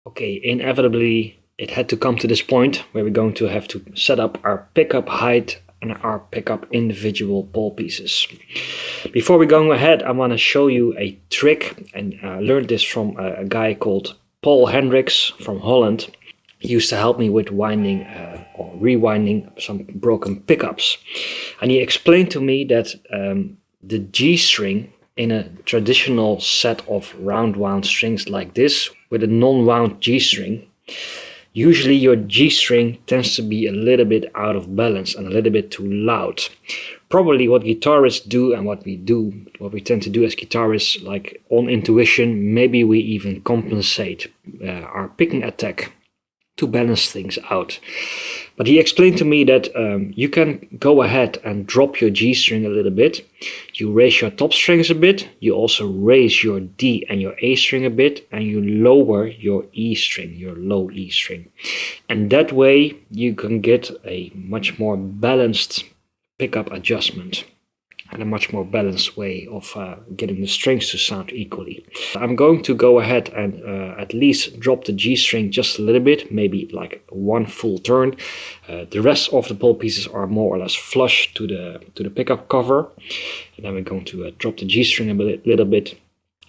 Okay, inevitably it had to come to this point where we're going to have to set up our pickup height and our pickup individual ball pieces. Before we go ahead, I want to show you a trick, and I learned this from a guy called Paul Hendricks from Holland. He used to help me with winding or rewinding some broken pickups, and he explained to me that the G string in a traditional set of round wound strings like this with a non-wound G string, usually your G string tends to be a little bit out of balance and a little bit too loud. Probably what guitarists do and what we tend to do as guitarists, like on intuition, maybe we even compensate our picking attack to balance things out. But he explained to me that you can go ahead and drop your G string a little bit. You raise your top strings a bit. You also raise your D and your A string a bit, and you lower your E string, your low E string. And that way you can get a much more balanced pickup adjustment and a much more balanced way of getting the strings to sound equally. I'm going to go ahead and at least drop the G string just a little bit, maybe like one full turn. The rest of the ball pieces are more or less flush to the pickup cover. And then we're going to drop the G string a little bit.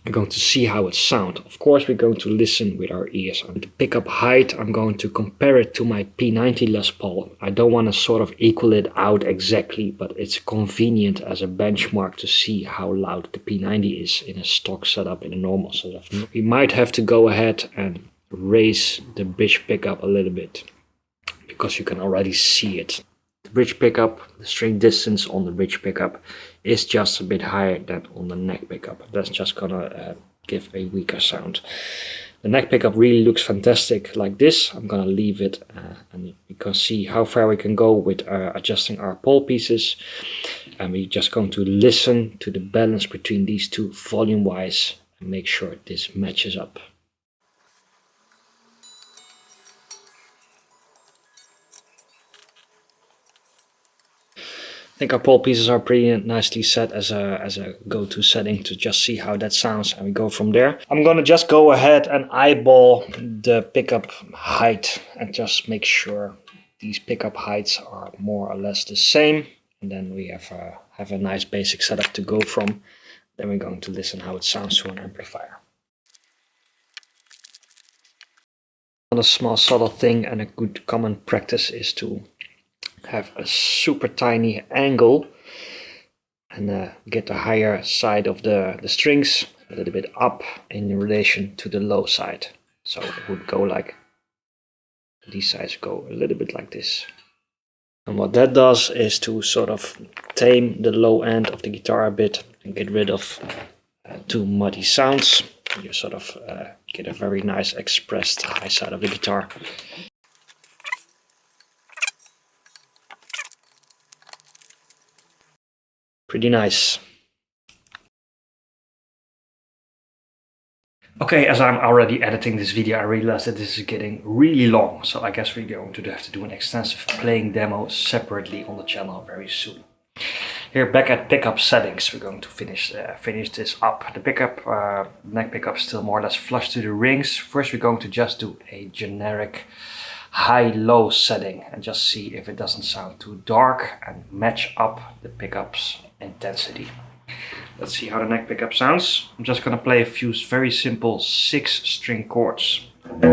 We're going to see how it sounds. Of course, we're going to listen with our ears. On the pickup height, I'm going to compare it to my P90 Les Paul. I don't want to sort of equal it out exactly, but it's convenient as a benchmark to see how loud the P90 is in a stock setup, in a normal setup. We might have to go ahead and raise the bridge pickup a little bit, because you can already see it. The bridge pickup, the string distance on the bridge pickup is just a bit higher than on the neck pickup. That's just gonna give a weaker sound. The neck pickup really looks fantastic like this. I'm gonna leave it and you can see how far we can go with adjusting our pole pieces. And we're just going to listen to the balance between these two volume wise and make sure this matches up. I think our pole pieces are pretty nicely set as a go-to setting to just see how that sounds, and we go from there. I'm gonna just go ahead and eyeball the pickup height and just make sure these pickup heights are more or less the same, and then we have a nice basic setup to go from. Then we're going to listen how it sounds to an amplifier. Another small subtle thing and a good common practice is to have a super tiny angle and get the higher side of the strings a little bit up in relation to the low side. So it would go like, these sides go a little bit like this. And what that does is to sort of tame the low end of the guitar a bit and get rid of too muddy sounds. You sort of get a very nice expressed high side of the guitar. Pretty nice. Okay, as I'm already editing this video, I realized that this is getting really long. So I guess we're going to have to do an extensive playing demo separately on the channel very soon. Here back at pickup settings, we're going to finish this up. The pickup, neck pickup still more or less flush to the rings. First we're going to just do a generic high-low setting and just see if it doesn't sound too dark and match up the pickup's intensity. Let's see how the neck pickup sounds. I'm just going to play a few very simple 6-string chords. That's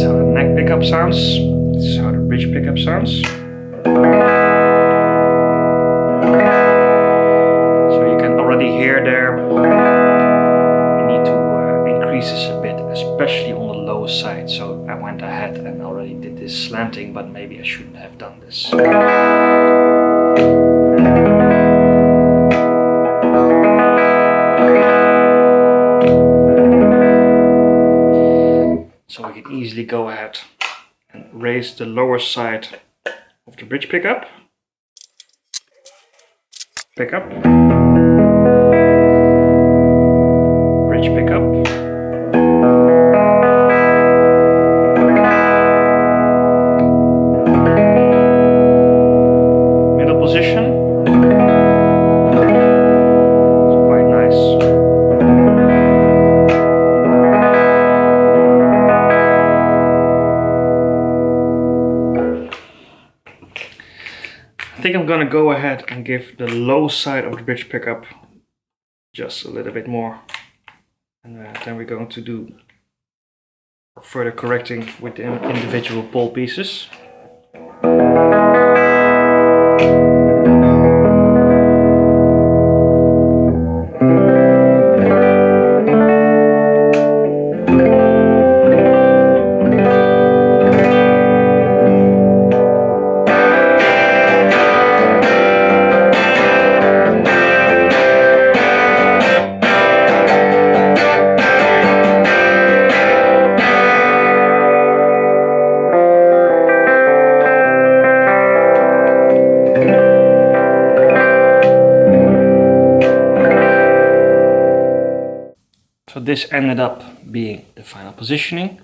how the neck pickup sounds. This is how the bridge pickup sounds. So you can already hear there, we need to increase this a bit, especially on the low side. So I went ahead and already did this slanting, but maybe I shouldn't have done this. So we can easily go ahead and raise the lower side of the bridge pickup. Pickup. Bridge pickup. Middle position. I'm gonna go ahead and give the low side of the bridge pickup just a little bit more. And then we're going to do further correcting with the individual pole pieces. So this ended up being the final positioning.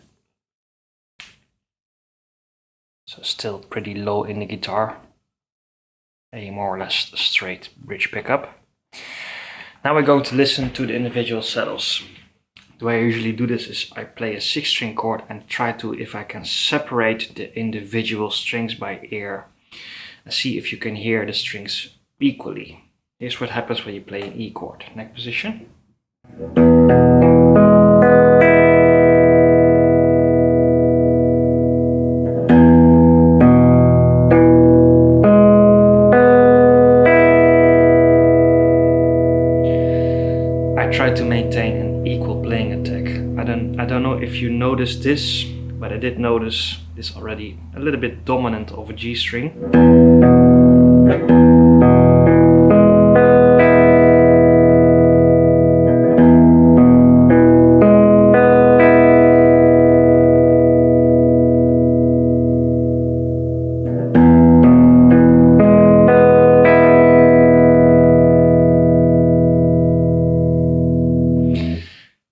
So still pretty low in the guitar. A more or less straight bridge pickup. Now we're going to listen to the individual saddles. The way I usually do this is I play a 6-string chord and try to, if I can, separate the individual strings by ear and see if you can hear the strings equally. Here's what happens when you play an E chord. Neck position. I try to maintain an equal playing attack. I don't know if you noticed this, but I did notice this already a little bit dominant over G string.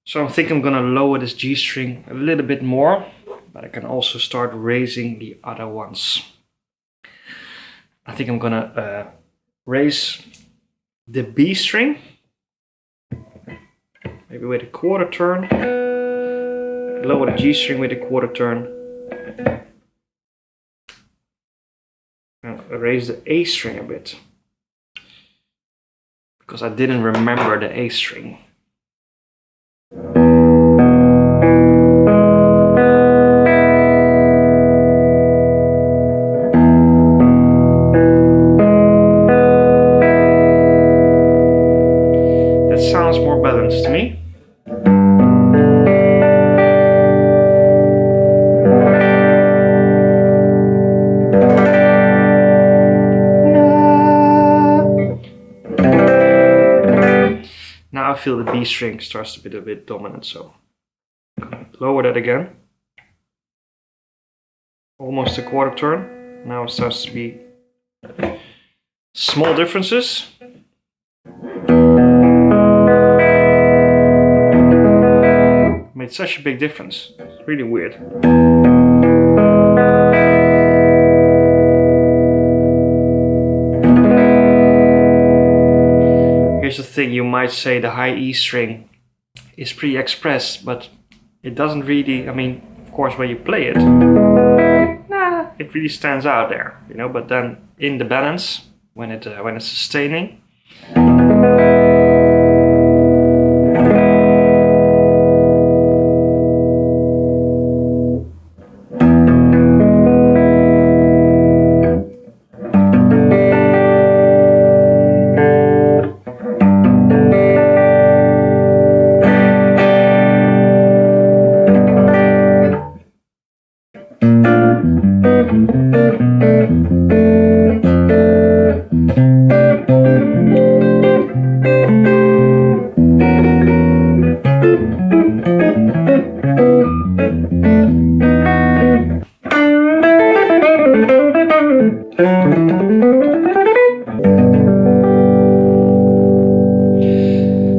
So I think I'm gonna lower this G string a little bit more, but I can also start raising the other ones. I think I'm gonna raise the B string, maybe with a quarter turn, lower the G string with a quarter turn, and raise the A string a bit, because I didn't remember the A string. That sounds more balanced to me. Now I feel the B string starts to be a bit dominant, so lower that again. Almost a quarter turn. Now it starts to be small differences. Made such a big difference. It's really weird. Here's the thing, you might say the high E string is pretty expressed, but it doesn't really, I mean, of course when you play it, it really stands out there, you know, but then in the balance, when it's sustaining,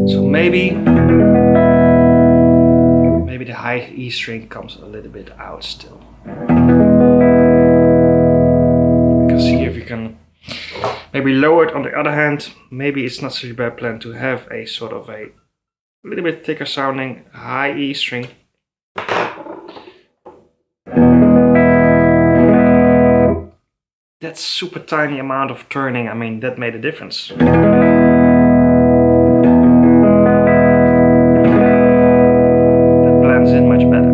so maybe the high E string comes a little bit out still. You can see if you can maybe lower it. On the other hand, maybe it's not such a bad plan to have a sort of a little bit thicker sounding high E string. that super tiny amount of turning, I mean, that made a difference. Blends in much better.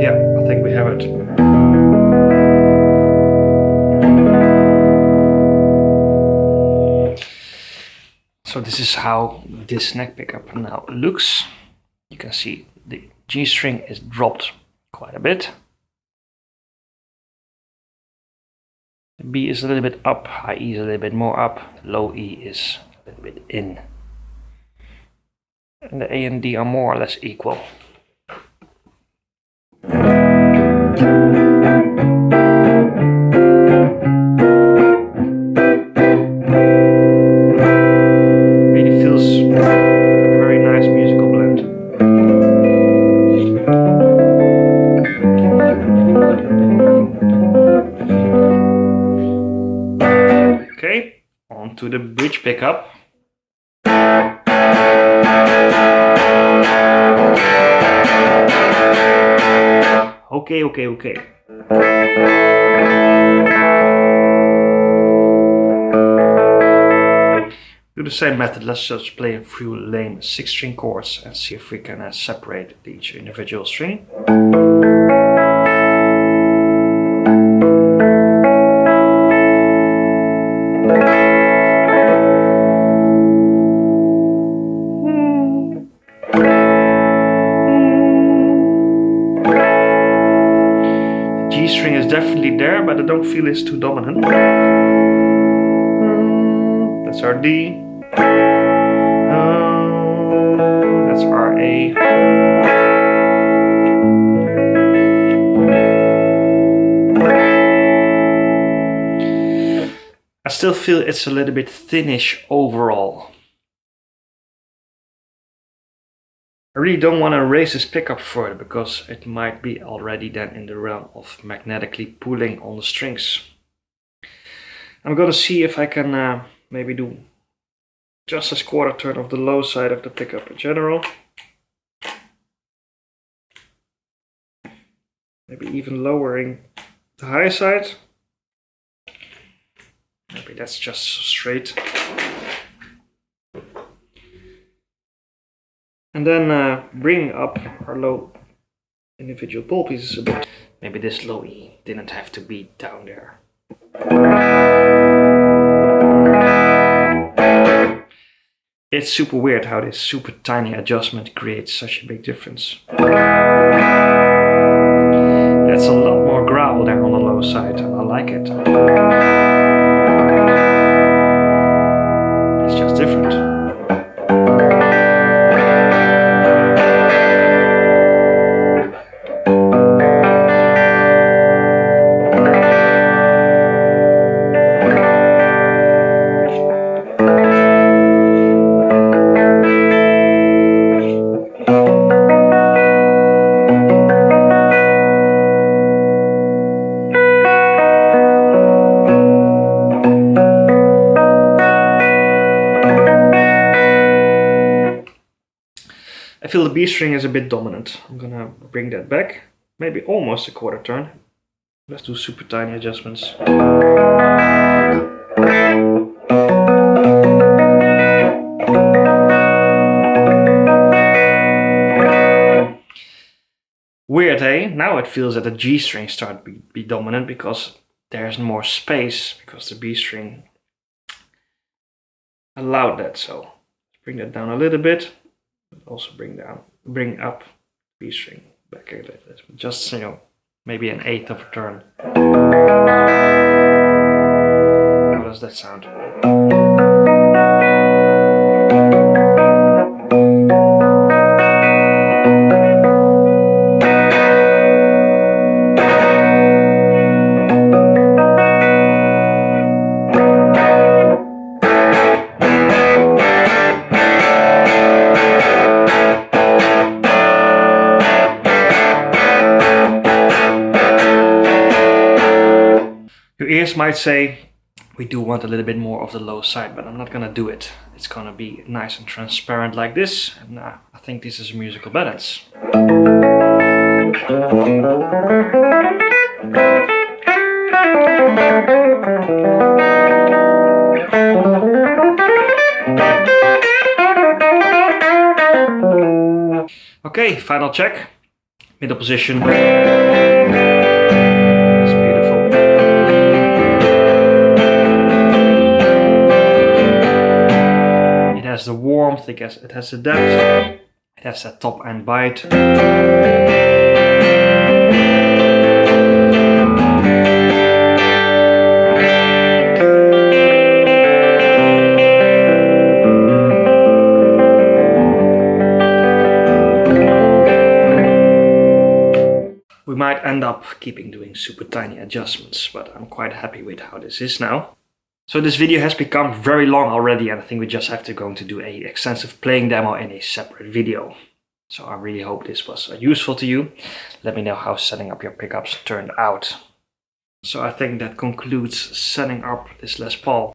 Yeah, I think we have it. So this is how this neck pickup now looks. You can see the G string is dropped quite a bit. The B is a little bit up, high E is a little bit more up, low E is a little bit in. And the A and D are more or less equal. Really feels like a very nice musical blend. Okay, on to the bridge pickup. Okay. Do the same method. Let's just play a few lame 6-string chords and see if we can separate each individual string. G string is definitely there, but I don't feel it's too dominant. That's our D. That's our A. I still feel it's a little bit thinnish overall. I really don't want to raise this pickup further because it might be already then in the realm of magnetically pulling on the strings. I'm gonna see if I can maybe do just a quarter turn of the low side of the pickup in general. Maybe even lowering the high side. Maybe that's just straight. And then bring up our low individual pole pieces a bit. Maybe this low E didn't have to be down there. It's super weird how this super tiny adjustment creates such a big difference. That's a lot more growl there on the low side, and I like it. It's just different. I feel the B string is a bit dominant. I'm gonna bring that back, maybe almost a quarter turn. Let's do super tiny adjustments. Weird, eh? Now it feels that the G string starts to be dominant because there's more space, because the B string allowed that. So let's bring that down a little bit. Also bring up B string back a little bit. Just, you know, maybe an eighth of a turn. How does that sound? ears might say we do want a little bit more of the low side, but I'm not gonna do it. It's gonna be nice and transparent like this, and I think this is a musical balance. Okay, final check. Middle position. It's beautiful. It has the warmth, it has the depth, it has that top end bite. We might end up doing super tiny adjustments, but I'm quite happy with how this is now. So this video has become very long already, and I think we just have to go to do a extensive playing demo in a separate video. So I really hope this was useful to you. Let me know how setting up your pickups turned out. So I think that concludes setting up this Les Paul.